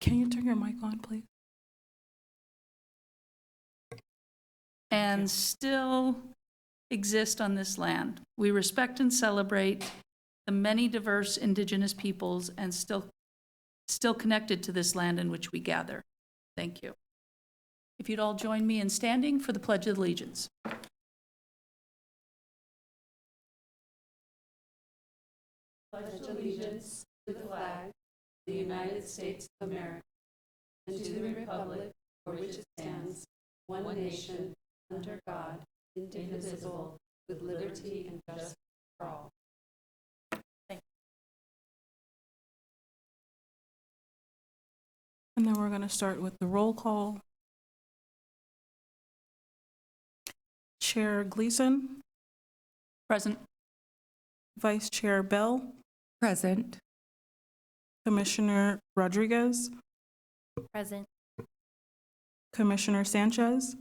Can you turn your mic on, please? And still exist on this land. We respect and celebrate the many diverse indigenous peoples and still connected to this land in which we gather. Thank you. If you'd all join me in standing for the Pledge of Allegiance. Pledge allegiance to the flag of the United States of America and to the republic for which it stands, one nation, under God, indivisible, with liberty and justice for all. Thank you. And then we're going to start with the roll call. Chair Gleason. Present. Vice Chair Bell. Present. Commissioner Rodriguez. Present. Commissioner Sanchez.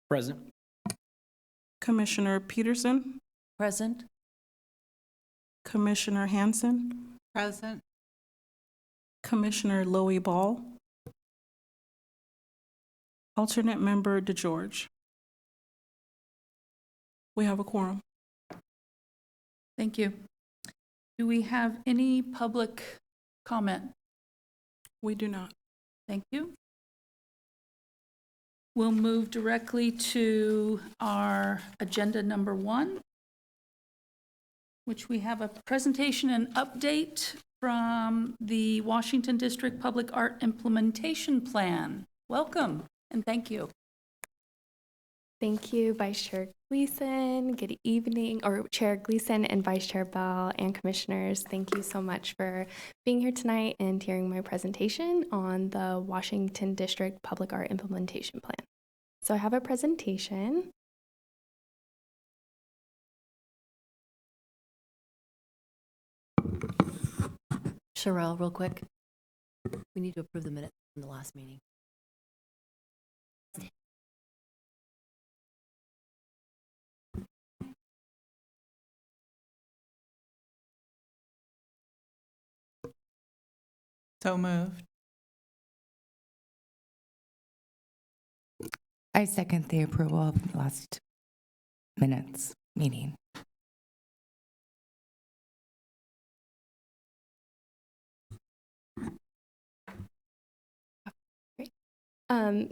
Present. Commissioner Peterson. Present. Commissioner Hanson. Present. Commissioner Lowy Ball. Alternate Member DeGeorge. We have a quorum. Thank you. Do we have any public comment? We do not. Thank you. We'll move directly to our agenda number 1, which we have a presentation and update from the Washington District Public Art Implementation Plan. Welcome and thank you. Thank you, Vice Chair Gleason. Good evening, or Chair Gleason and Vice Chair Bell and Commissioners. Thank you so much for being here tonight and hearing my presentation on the Washington District Public Art Implementation Plan. So I have a presentation. Sherelle, real quick. We need to approve the minutes from the last meeting. So moved. I second the approval of the last minutes meeting.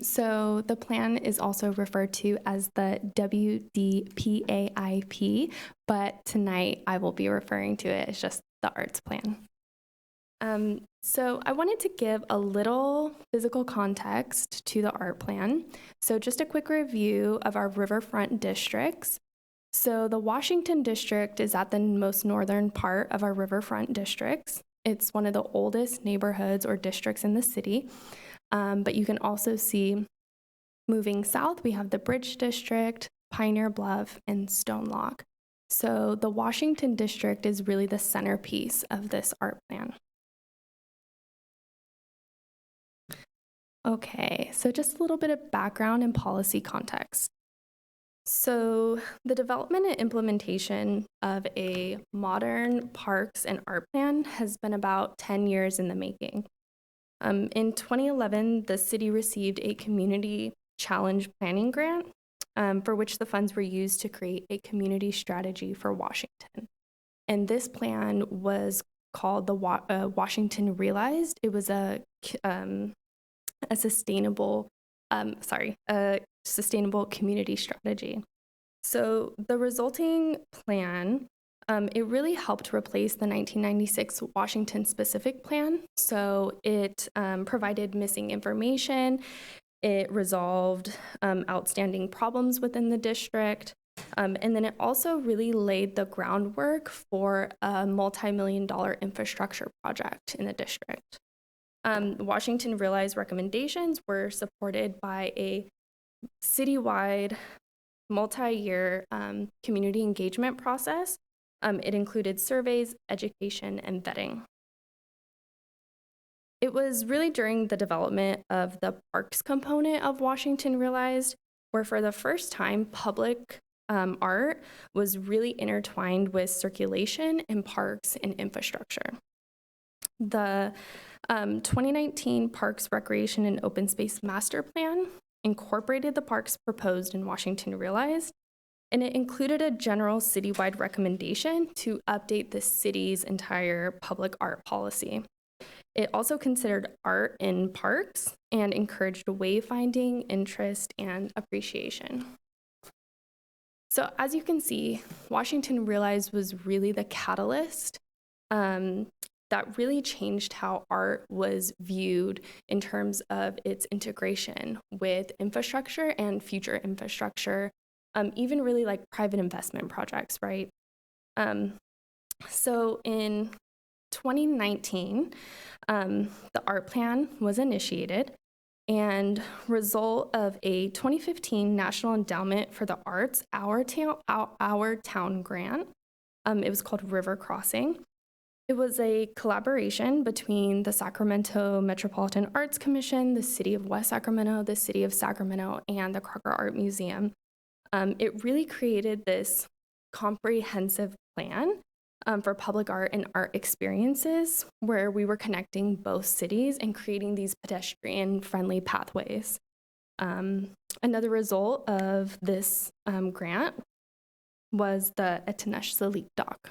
So the plan is also referred to as the WDPAIP, but tonight I will be referring to it as just the arts plan. So I wanted to give a little physical context to the art plan. So just a quick review of our riverfront districts. So the Washington district is at the most northern part of our riverfront districts. It's one of the oldest neighborhoods or districts in the city. But you can also see moving south, we have the Bridge District, Pioneer Bluff, and Stone Lock. So the Washington district is really the centerpiece of this art plan. Okay, so just a little bit of background and policy context. So the development and implementation of a modern parks and art plan has been about 10 years in the making. In 2011, the city received a community challenge planning grant for which the funds were used to create a community strategy for Washington. And this plan was called the Washington Realized. It was a sustainable community strategy. So the resulting plan, it really helped replace the 1996 Washington Specific Plan. So it provided missing information, it resolved outstanding problems within the district, and then it also really laid the groundwork for a multi-million-dollar infrastructure project in the district. Washington Realized recommendations were supported by a citywide, multi-year community engagement process. It included surveys, education, and vetting. It was really during the development of the parks component of Washington Realized where for the first time public art was really intertwined with circulation in parks and infrastructure. The 2019 Parks, Recreation, and Open Space Master Plan incorporated the parks proposed in Washington Realized, and it included a general citywide recommendation to update the city's entire public art policy. It also considered art in parks and encouraged wayfinding, interest, and appreciation. So as you can see, Washington Realized was really the catalyst that really changed how art was viewed in terms of its integration with infrastructure and future infrastructure, even really like private investment projects, right? So in 2019, the art plan was initiated, and result of a 2015 National Endowment for the Arts, Our Town grant. It was called River Crossing. It was a collaboration between the Sacramento Metropolitan Arts Commission, the City of West Sacramento, the City of Sacramento, and the Crocker Art Museum. It really created this comprehensive plan for public art and art experiences where we were connecting both cities and creating these pedestrian-friendly pathways. Another result of this grant was the Etinesh Dock.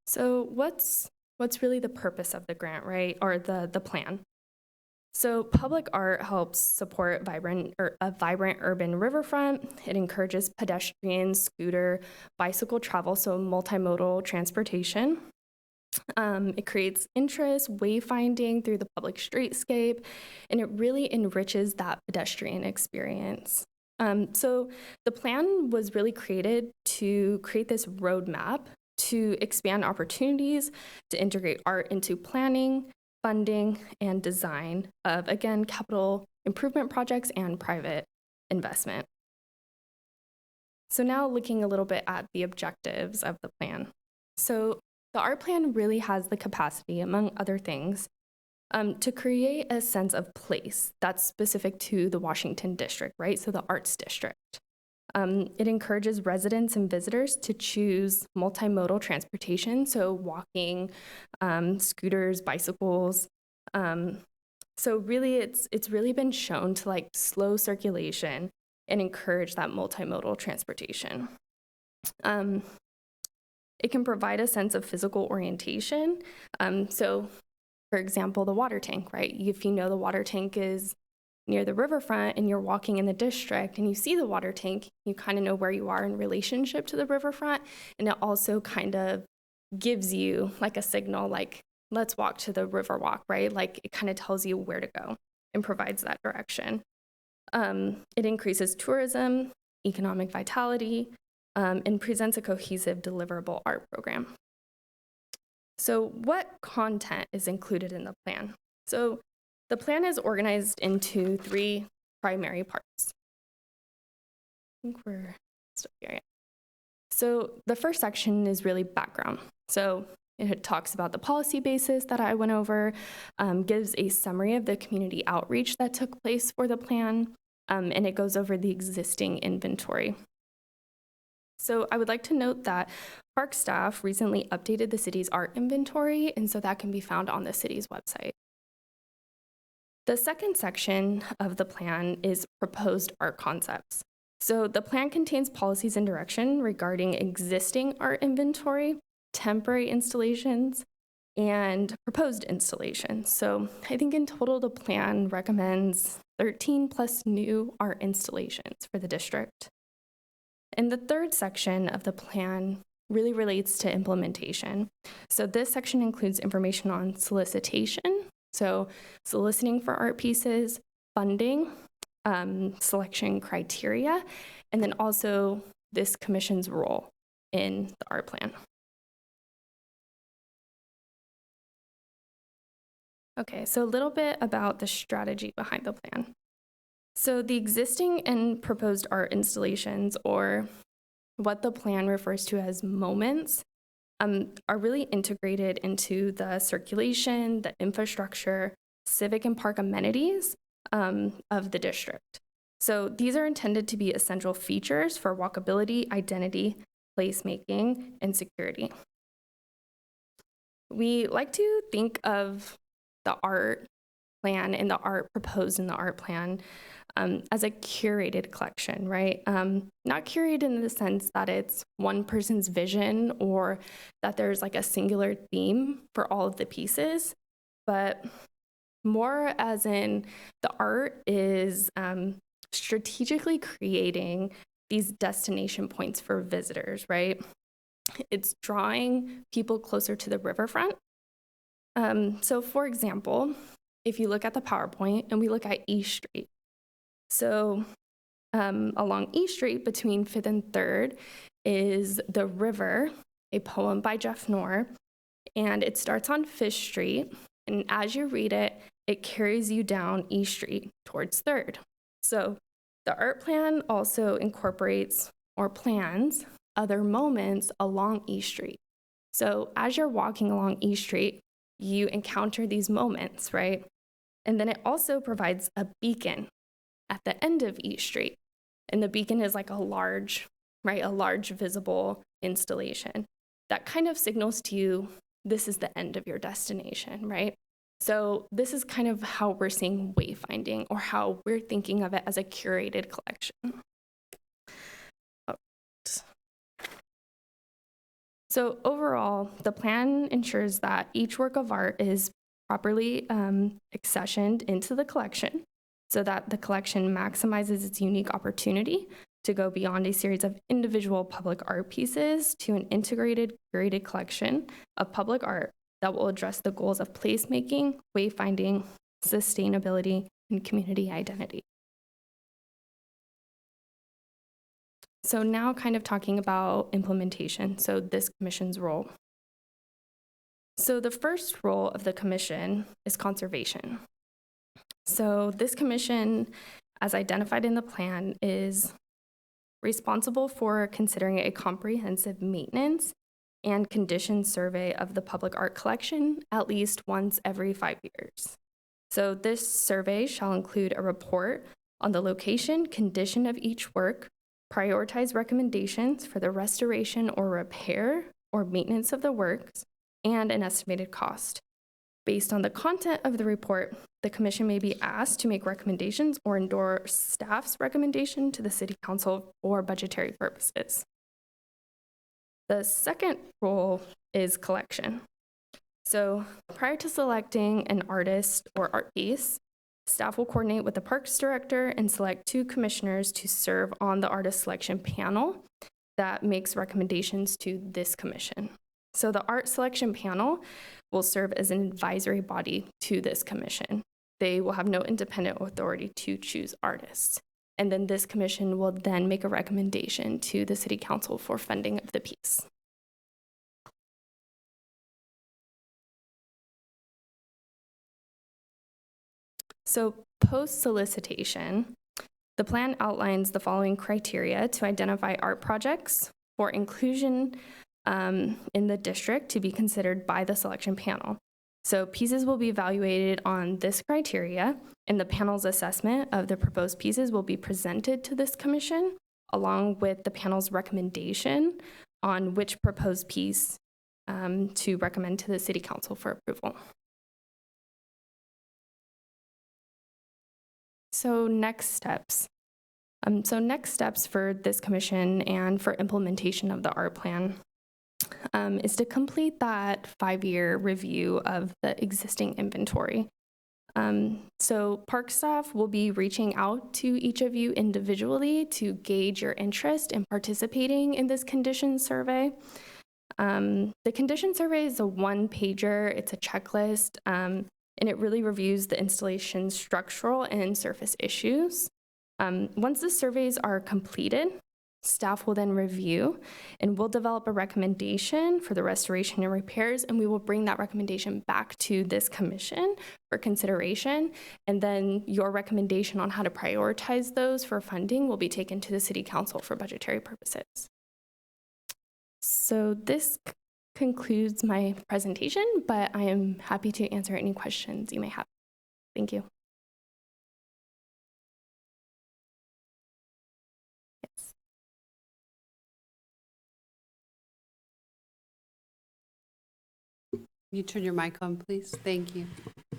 So what's really the purpose of the grant, right, or the plan? So public art helps support a vibrant urban riverfront. It encourages pedestrian, scooter, bicycle travel, so multimodal transportation. It creates interest, wayfinding through the public streetscape, and it really enriches that pedestrian experience. So the plan was really created to create this roadmap to expand opportunities, to integrate art into planning, funding, and design of, again, capital improvement projects and private investment. So now looking a little bit at the objectives of the plan. So the art plan really has the capacity, among other things, to create a sense of place that's specific to the Washington district, right? So the arts district. It encourages residents and visitors to choose multimodal transportation, so walking, scooters, bicycles. So really, it's really been shown to like slow circulation and encourage that multimodal transportation. It can provide a sense of physical orientation. So, for example, the water tank, right? If you know the water tank is near the riverfront and you're walking in the district and you see the water tank, you kind of know where you are in relationship to the riverfront. And it also kind of gives you like a signal, like, let's walk to the river walk, right? Like it kind of tells you where to go and provides that direction. It increases tourism, economic vitality, and presents a cohesive, deliverable art program. So what content is included in the plan? So the plan is organized into 3 primary parts. I think we're still here. Yeah. So the first section is really background. So it talks about the policy basis that I went over, gives a summary of the community outreach that took place for the plan, and it goes over the existing inventory. So I would like to note that park staff recently updated the city's art inventory, and so that can be found on the city's website. The second section of the plan is proposed art concepts. So the plan contains policies and direction regarding existing art inventory, temporary installations, and proposed installations. So I think in total, the plan recommends 13 plus new art installations for the district. And the third section of the plan really relates to implementation. So this section includes information on solicitation, so soliciting for art pieces, funding, selection criteria, and then also this commission's role in the art plan. Okay, so a little bit about the strategy behind the plan. So the existing and proposed art installations, or what the plan refers to as moments, are really integrated into the circulation, the infrastructure, civic and park amenities of the district. So these are intended to be essential features for walkability, identity, placemaking, and security. We like to think of the art plan and the art proposed in the art plan as a curated collection, right? Not curated in the sense that it's one person's vision or that there's like a singular theme for all of the pieces, but more as in the art is strategically creating these destination points for visitors, right? It's drawing people closer to the riverfront. So for example, if you look at the PowerPoint and we look at East Street, so along East Street between 5th and 3rd is The River, a poem by Jeff Knorr, and it starts on 5th Street, and as you read it, it carries you down East Street towards 3rd. So the art plan also incorporates or plans other moments along East Street. So as you're walking along East Street, you encounter these moments, right? And then it also provides a beacon at the end of East Street. And the beacon is like a large visible installation that kind of signals to you this is the end of your destination, right? So this is kind of how we're seeing wayfinding, or how we're thinking of it as a curated collection. So overall, the plan ensures that each work of art is properly accessioned into the collection so that the collection maximizes its unique opportunity to go beyond a series of individual public art pieces to an integrated, curated collection of public art that will address the goals of placemaking, wayfinding, sustainability, and community identity. So now kind of talking about implementation, so this commission's role. So the first role of the commission is conservation. So this commission, as identified in the plan, is responsible for considering a comprehensive maintenance and condition survey of the public art collection at least once every 5 years. So this survey shall include a report on the location, condition of each work, prioritize recommendations for the restoration or repair or maintenance of the works, and an estimated cost. Based on the content of the report, the commission may be asked to make recommendations or endorse staff's recommendation to the City Council for budgetary purposes. The second role is collection. So prior to selecting an artist or art piece, staff will coordinate with the Parks Director and select 2 commissioners to serve on the artist selection panel that makes recommendations to this commission. So the art selection panel will serve as an advisory body to this commission. They will have no independent authority to choose artists. And then this commission will then make a recommendation to the City Council for funding of the piece. So post-solicitation, the plan outlines the following criteria to identify art projects for inclusion in the district to be considered by the selection panel. So pieces will be evaluated on this criteria, and the panel's assessment of the proposed pieces will be presented to this commission, along with the panel's recommendation on which proposed piece to recommend to the City Council for approval. So next steps. Next steps for this commission and for implementation of the art plan is to complete that 5-year review of the existing inventory. So park staff will be reaching out to each of you individually to gauge your interest in participating in this condition survey. The condition survey is a 1-pager, it's a checklist, and it really reviews the installation's structural and surface issues. Once the surveys are completed, staff will then review and we'll develop a recommendation for the restoration and repairs, and we will bring that recommendation back to this commission for consideration. And then your recommendation on how to prioritize those for funding will be taken to the City Council for budgetary purposes. So this concludes my presentation, but I am happy to answer any questions you may have. Thank you. You turn your mic on, please. Thank you.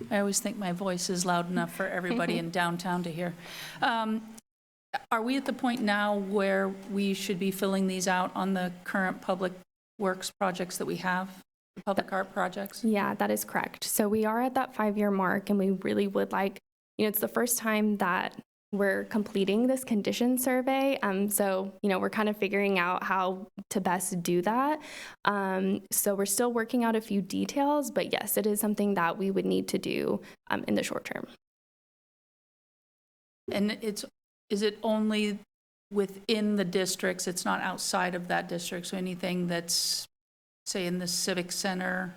I always think my voice is loud enough for everybody in downtown to hear. Are we at the point now where we should be filling these out on the current public works projects that we have, the public art projects? Yeah, that is correct. So we are at that 5-year mark, and we really would like, it's the first time that we're completing this condition survey. So, we're kind of figuring out how to best do that. So we're still working out a few details, but yes, it is something that we would need to do in the short term. And is it only within the districts? It's not outside of that district? So anything that's, say, in the civic center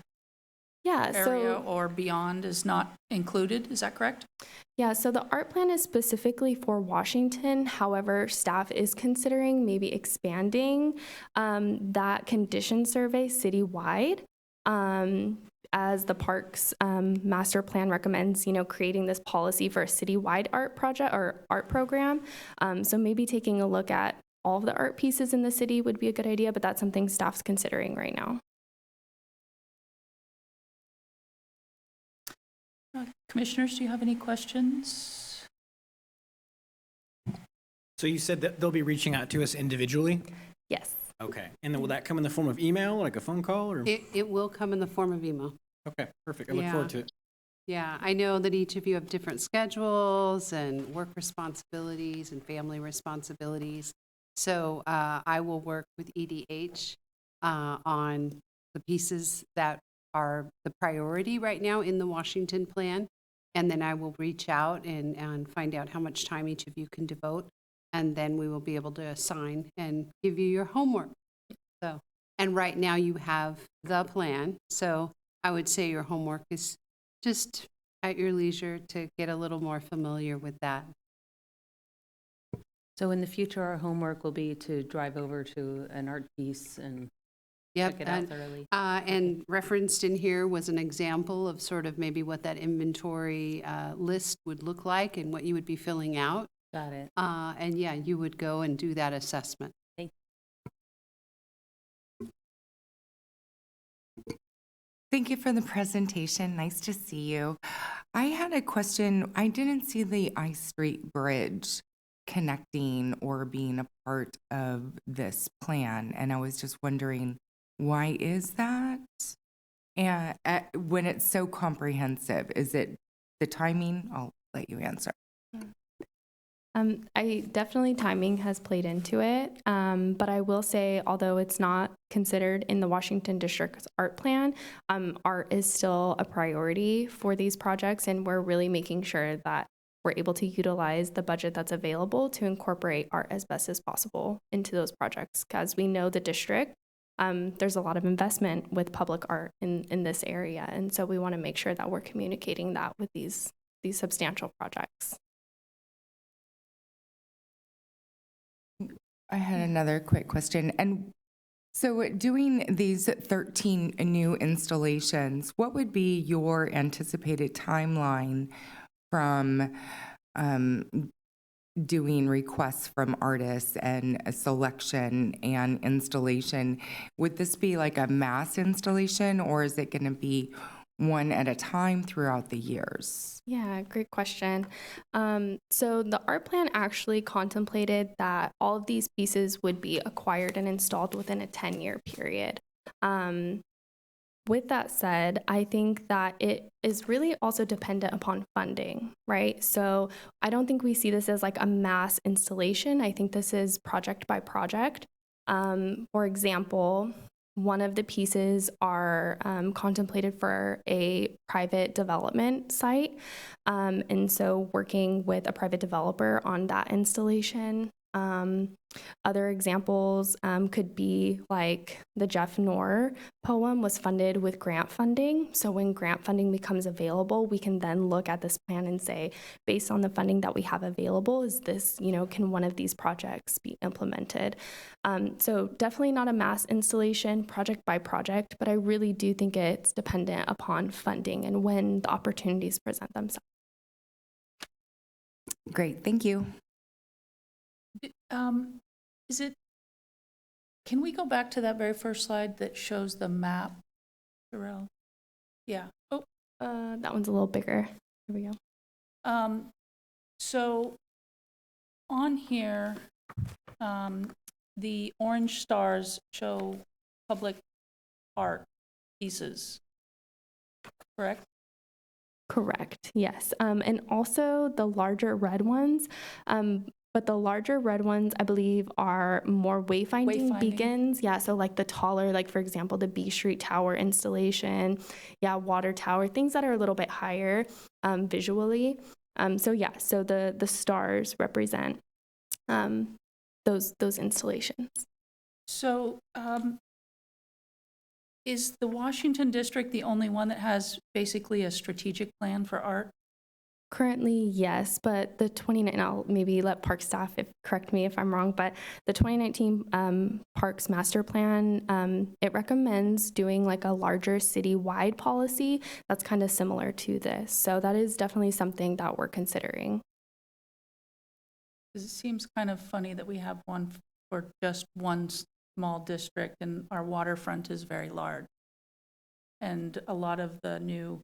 Yeah, area or beyond is not included? Is that correct? Yeah, so the art plan is specifically for Washington. However, staff is considering maybe expanding that condition survey citywide. As the parks master plan recommends, creating this policy for a citywide art project or art program. So maybe taking a look at all of the art pieces in the city would be a good idea, but that's something staff's considering right now. Commissioners, do you have any questions? So you said that they'll be reaching out to us individually? Yes. Okay. And then will that come in the form of email, like a phone call, or? It will come in the form of email. Okay, perfect. I look forward to it. Yeah, I know that each of you have different schedules and work responsibilities and family responsibilities. So I will work with EDH on the pieces that are the priority right now in the Washington plan. And then I will reach out and find out how much time each of you can devote. And then we will be able to assign and give you your homework. So, and right now you have the plan. So I would say your homework is just at your leisure to get a little more familiar with that. So in the future, our homework will be to drive over to an art piece and Yep, check it out thoroughly. and referenced in here was an example of sort of maybe what that inventory list would look like and what you would be filling out. Got it. And yeah, you would go and do that assessment. Thank you for the presentation. Nice to see you. I had a question. I didn't see the I Street Bridge connecting or being a part of this plan, and I was just wondering, why is that? And when it's so comprehensive, is it the timing? I'll let you answer. Definitely timing has played into it, but I will say, although it's not considered in the Washington District's art plan, art is still a priority for these projects, and we're really making sure that we're able to utilize the budget that's available to incorporate art as best as possible into those projects. Because we know the district, there's a lot of investment with public art in this area, and so we want to make sure that we're communicating that with these substantial projects. I had another quick question. And so doing these 13 new installations, what would be your anticipated timeline from doing requests from artists and a selection and installation? Would this be like a mass installation, or is it going to be one at a time throughout the years? Yeah, great question. So the art plan actually contemplated that all of these pieces would be acquired and installed within a 10-year period. With that said, I think that it is really also dependent upon funding, right? So I don't think we see this as like a mass installation. I think this is project by project. For example, one of the pieces are contemplated for a private development site. And so working with a private developer on that installation. Other examples could be like the Jeff Knorr poem was funded with grant funding. So when grant funding becomes available, we can then look at this plan and say, based on the funding that we have available, is this, can one of these projects be implemented? So definitely not a mass installation, project by project, but I really do think it's dependent upon funding and when the opportunities present themselves. Great, thank you. Can we go back to that very first slide that shows the map, Sherelle? Yeah. Oh, That one's a little bigger. Here we go. so on here, the orange stars show public art pieces, correct? Correct, yes. And also the larger red ones, but the larger red ones, I believe, are more wayfinding, Wayfinding. beacons. Yeah, so like the taller, like for example, the B Street Tower installation, yeah, water tower, things that are a little bit higher visually. So yeah, so the stars represent those installations. So is the Washington district the only one that has basically a strategic plan for art? Currently, yes, but the 29, I'll maybe let park staff correct me if I'm wrong, but the 2019 Parks Master Plan, it recommends doing like a larger city-wide policy that's kind of similar to this. So that is definitely something that we're considering. Because it seems kind of funny that we have one for just one small district and our waterfront is very large. And a lot of the new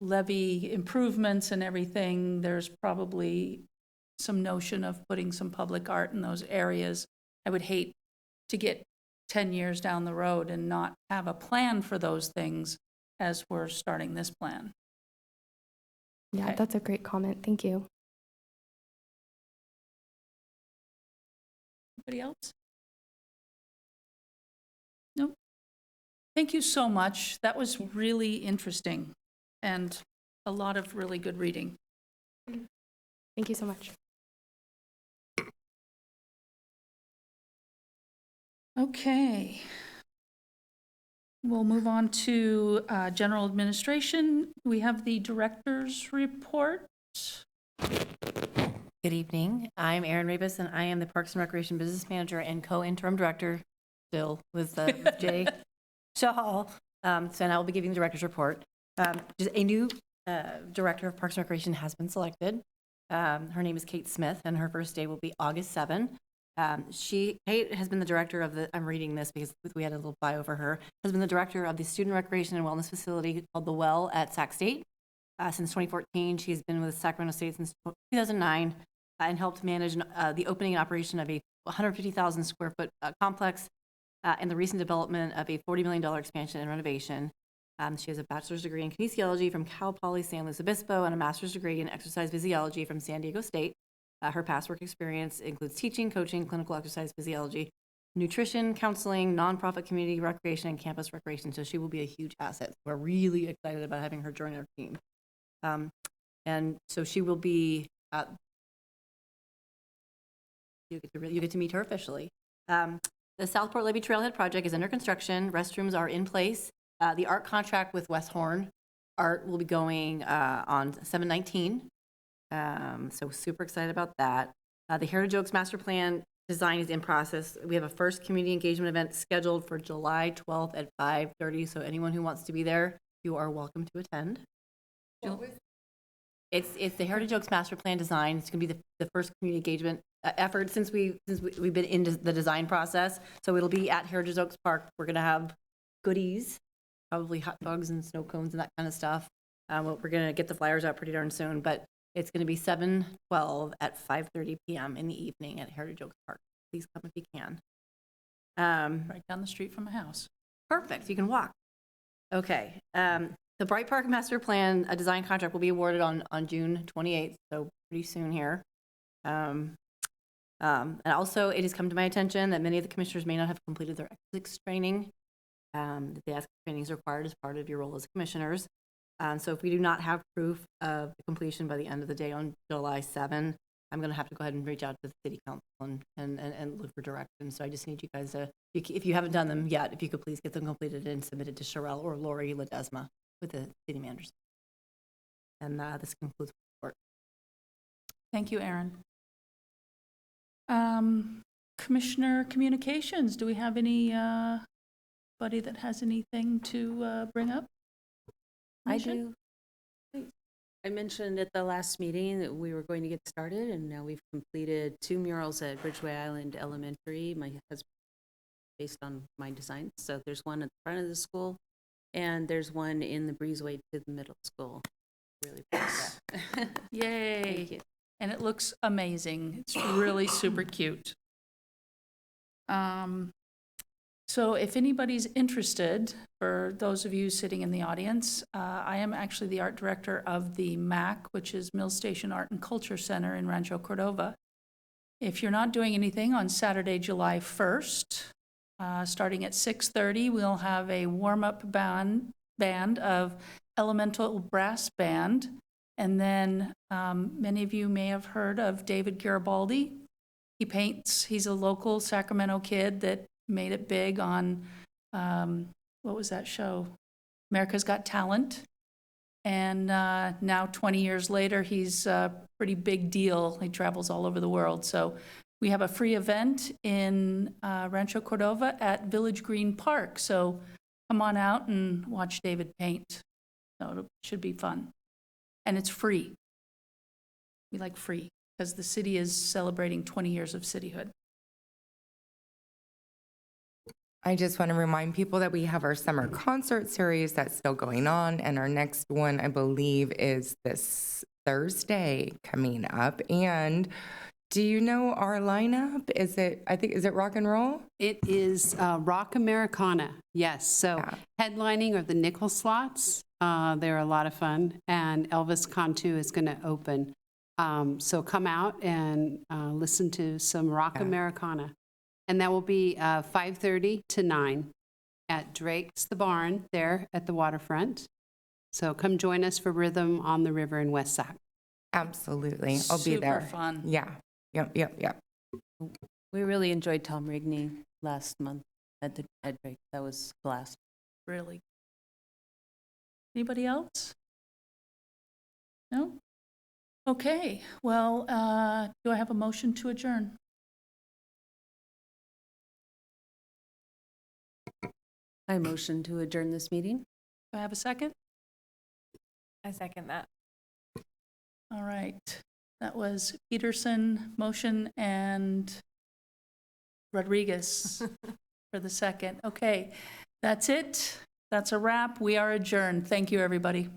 levee improvements and everything, there's probably some notion of putting some public art in those areas. I would hate to get 10 years down the road and not have a plan for those things as we're starting this plan. Yeah, Okay. that's a great comment. Thank you. Anybody else? Nope. Thank you so much. That was really interesting and a lot of really good reading. Thank you so much. Okay. We'll move on to general administration. We have the director's report. Good evening. I'm Erin Rebus, and I am the Parks and Recreation Business Manager and co-interim director, still with Jay Shaw. And I will be giving the director's report. Just a new director of Parks and Recreation has been selected. Her name is Kate Smith, and her first day will be August 7. Kate has been the director of the, I'm reading this because we had a little bio for her, has been the director of the Student Recreation and Wellness Facility called The Well at Sac State. Since 2014, she's been with Sacramento State since 2009 and helped manage the opening and operation of a 150,000 square foot complex and the recent development of a $40 million expansion and renovation. She has a bachelor's degree in kinesiology from Cal Poly San Luis Obispo and a master's degree in exercise physiology from San Diego State. Her past work experience includes teaching, coaching, clinical exercise physiology, nutrition, counseling, nonprofit community recreation, and campus recreation. So she will be a huge asset. We're really excited about having her join our team. And so she will be, you get to meet her officially. The Southport Levee Trailhead project is under construction. Restrooms are in place. The art contract with West Horn Art will be going on 7/19. So super excited about that. The Heritage Oaks Master Plan design is in process. We have a first community engagement event scheduled for July 12th at 5:30. So anyone who wants to be there, you are welcome to attend. It's the Heritage Oaks Master Plan design. It's going to be the first community engagement effort since we've been into the design process. So it'll be at Heritage Oaks Park. We're going to have goodies, probably hot dogs and snow cones and that kind of stuff. We're going to get the flyers out pretty darn soon, but it's going to be 7/12 at 5:30 p.m. in the evening at Heritage Oaks Park. Please come if you can. Right down the street from my house. Perfect. You can walk. Okay. The Bright Park Master Plan, a design contract will be awarded on June 28th, so pretty soon here. And also, it has come to my attention that many of the commissioners may not have completed their ethics training. The ethics training is required as part of your role as commissioners. So if we do not have proof of the completion by the end of the day on July 7, I'm going to have to go ahead and reach out to the city council and look for direction. So I just need you guys to, if you haven't done them yet, if you could please get them completed and submitted to Sherelle or Lori Ledesma with the city managers. And this concludes my report. Thank you, Erin. Commissioner Communications, do we have anybody that has anything to bring up? I do. I mentioned at the last meeting that we were going to get started, and now we've completed 2 murals at Ridgeway Island Elementary. My husband, based on my design. So there's one at the front of the school, And there's one in the breezeway to the middle school. Really proud of that. Yay. Thank you. And it looks amazing. It's really super cute. So if anybody's interested, for those of you sitting in the audience, I am actually the art director of the MAC, which is Mill Station Art and Culture Center in Rancho Cordova. If you're not doing anything on Saturday, July 1st, starting at 6:30, we'll have a warm-up band of Elemental Brass Band. And then many of you may have heard of David Garibaldi. He paints, he's a local Sacramento kid that made it big on, what was that show? America's Got Talent. And now 20 years later, he's a pretty big deal. He travels all over the world. So we have a free event in Rancho Cordova at Village Green Park. So come on out and watch David paint. So it should be fun. And it's free. We like free because the city is celebrating 20 years of cityhood. I just want to remind people that we have our summer concert series that's still going on, and our next one, I believe, is this Thursday coming up. And do you know our lineup? Is it rock and roll? It is Rock Americana, yes. So headlining are the Nickel Slots. They're a lot of fun. And Elvis Cantu is going to open. So come out and listen to some Rock Americana. And that will be 5:30 to 9 at Drake's The Barn there at the waterfront. So come join us for Rhythm on the River in West Sac. Absolutely. I'll be there. Super fun. Yeah. Yep. We really enjoyed Tom Rigney last month at Drake. That was a blast. Really. Anybody else? No? Okay. Well, do I have a motion to adjourn? I motion to adjourn this meeting. Do I have a second? I second that. All right. That was Peterson, motion, and Rodriguez for the second. Okay. That's it. That's a wrap. We are adjourned. Thank you, everybody.